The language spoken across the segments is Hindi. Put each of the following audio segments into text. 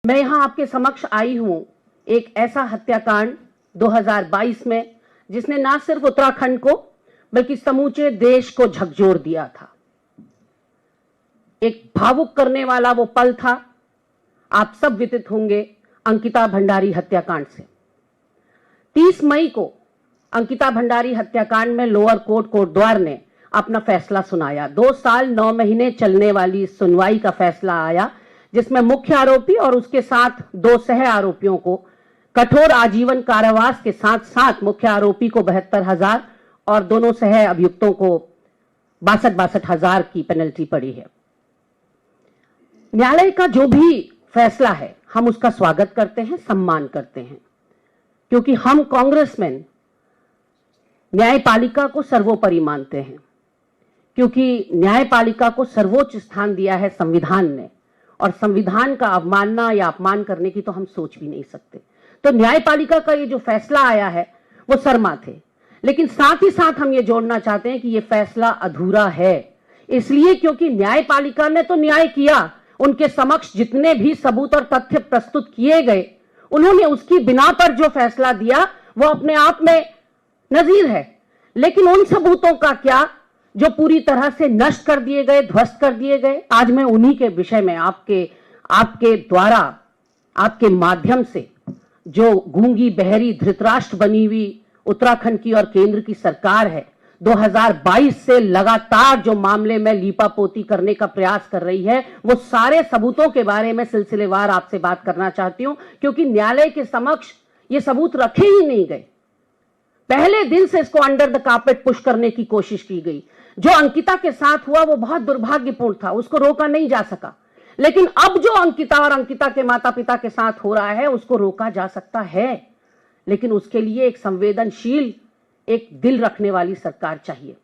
मैं यहां आपके समक्ष आई हूं एक ऐसा हत्याकांड 2022 में जिसने ना सिर्फ उत्तराखंड को बल्कि समूचे देश को झकझोर दिया था। एक भावुक करने वाला वो पल था, आप सब विदित होंगे, अंकिता भंडारी हत्याकांड से। 30 मई को अंकिता भंडारी हत्याकांड में लोअर कोर्ट कोटद्वार ने अपना फैसला सुनाया। 2 साल 9 महीने चलने वाली सुनवाई का फैसला आया, जिसमें मुख्य आरोपी और उसके साथ 2 सह आरोपियों को कठोर आजीवन कारावास के साथ साथ मुख्य आरोपी को 72,000 और दोनों सह अभियुक्तों को 62,000 की पेनल्टी पड़ी है। न्यायालय का जो भी फैसला है हम उसका स्वागत करते हैं, सम्मान करते हैं, क्योंकि हम कांग्रेसमैन न्यायपालिका को सर्वोपरि मानते हैं, क्योंकि न्यायपालिका को सर्वोच्च स्थान दिया है संविधान ने, और संविधान का अवमानना या अपमान करने की तो हम सोच भी नहीं सकते। तो न्यायपालिका का ये जो फैसला आया है वो शर्मा थे, लेकिन साथ ही साथ हम ये जोड़ना चाहते हैं कि ये फैसला अधूरा है, इसलिए क्योंकि न्यायपालिका ने तो न्याय किया, उनके समक्ष जितने भी सबूत और तथ्य प्रस्तुत किए गए उन्होंने उसकी बिना पर जो फैसला दिया वो अपने आप में नजीर है। लेकिन उन सबूतों का क्या जो पूरी तरह से नष्ट कर दिए गए, ध्वस्त कर दिए गए। आज मैं उन्हीं के विषय में आपके द्वारा, आपके माध्यम से जो गूंगी बहरी धृतराष्ट्र बनी हुई उत्तराखंड की और केंद्र की सरकार है, 2022 से लगातार जो मामले में लीपापोती करने का प्रयास कर रही है, वो सारे सबूतों के बारे में सिलसिलेवार आपसे बात करना चाहती हूं, क्योंकि न्यायालय के समक्ष ये सबूत रखे ही नहीं गए। पहले दिन से इसको अंडर द कार्पेट पुश करने की कोशिश की गई। जो अंकिता के साथ हुआ वो बहुत दुर्भाग्यपूर्ण था, उसको रोका नहीं जा सका, लेकिन अब जो अंकिता और अंकिता के माता पिता के साथ हो रहा है उसको रोका जा सकता है, लेकिन उसके लिए एक संवेदनशील, एक दिल रखने वाली सरकार चाहिए।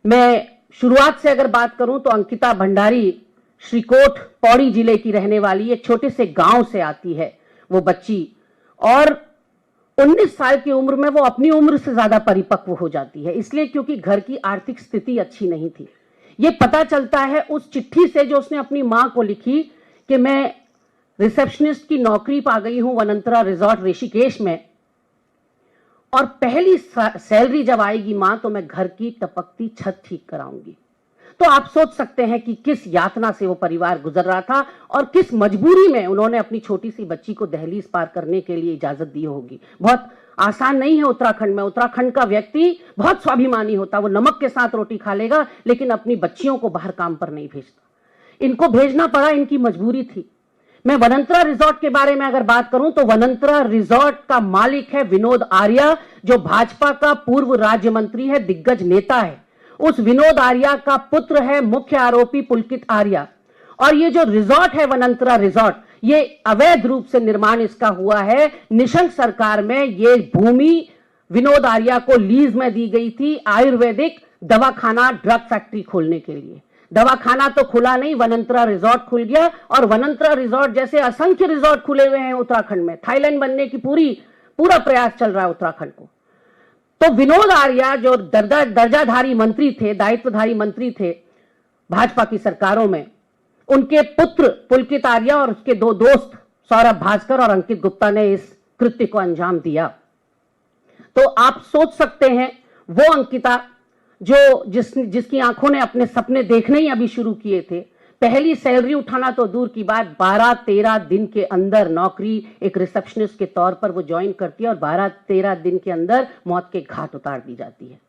मैं शुरुआत से अगर बात करूं तो अंकिता भंडारी श्रीकोट पौड़ी जिले की रहने वाली एक छोटे से गांव से आती है वो बच्ची, और 19 साल की उम्र में वो अपनी उम्र से ज्यादा परिपक्व हो जाती है, इसलिए क्योंकि घर की आर्थिक स्थिति अच्छी नहीं थी। ये पता चलता है उस चिट्ठी से जो उसने अपनी मां को लिखी कि मैं रिसेप्शनिस्ट की नौकरी पा गई हूं वनंतरा रिजॉर्ट ऋषिकेश में, और पहली सैलरी जब आएगी मां तो मैं घर की टपकती छत ठीक कराऊंगी। तो आप सोच सकते हैं कि किस यातना से वो परिवार गुजर रहा था और किस मजबूरी में उन्होंने अपनी छोटी सी बच्ची को दहलीज पार करने के लिए इजाजत दी होगी। बहुत आसान नहीं है उत्तराखंड में। उत्तराखंड का व्यक्ति बहुत स्वाभिमानी होता, वो नमक के साथ रोटी खा लेगा, लेकिन अपनी बच्चियों को बाहर काम पर नहीं भेजता। इनको भेजना पड़ा, इनकी मजबूरी थी। मैं वनंतरा रिजॉर्ट के बारे में अगर बात करूं तो वनंतरा रिजॉर्ट का मालिक है विनोद आर्या, जो भाजपा का पूर्व राज्य मंत्री है, दिग्गज नेता है। उस विनोद आर्या का पुत्र है मुख्य आरोपी पुलकित आर्या, और ये जो रिजॉर्ट है वनंतरा रिजॉर्ट, ये अवैध रूप से निर्माण इसका हुआ है। निशंक सरकार में ये भूमि विनोद आर्या को लीज में दी गई थी आयुर्वेदिक दवाखाना, ड्रग फैक्ट्री खोलने के लिए। दवाखाना तो खुला नहीं, वनंतरा रिजॉर्ट खुल गया, और वनंतरा रिजॉर्ट जैसे असंख्य रिजॉर्ट खुले हुए हैं उत्तराखंड में। थाईलैंड बनने की पूरा प्रयास चल रहा है उत्तराखंड को। तो विनोद आर्या जो दर्जाधारी मंत्री थे, दायित्वधारी मंत्री थे भाजपा की सरकारों में, उनके पुत्र पुलकित आर्या और उसके 2 दोस्त सौरभ भास्कर और अंकित गुप्ता ने इस कृत्य को अंजाम दिया। तो आप सोच सकते हैं वो अंकिता जिसकी आंखों ने अपने सपने देखने ही अभी शुरू किए थे, पहली सैलरी उठाना तो दूर की बात, 12-13 दिन के अंदर नौकरी एक रिसेप्शनिस्ट के तौर पर वो ज्वाइन करती है और 12-13 दिन के अंदर मौत के घाट उतार दी जाती है।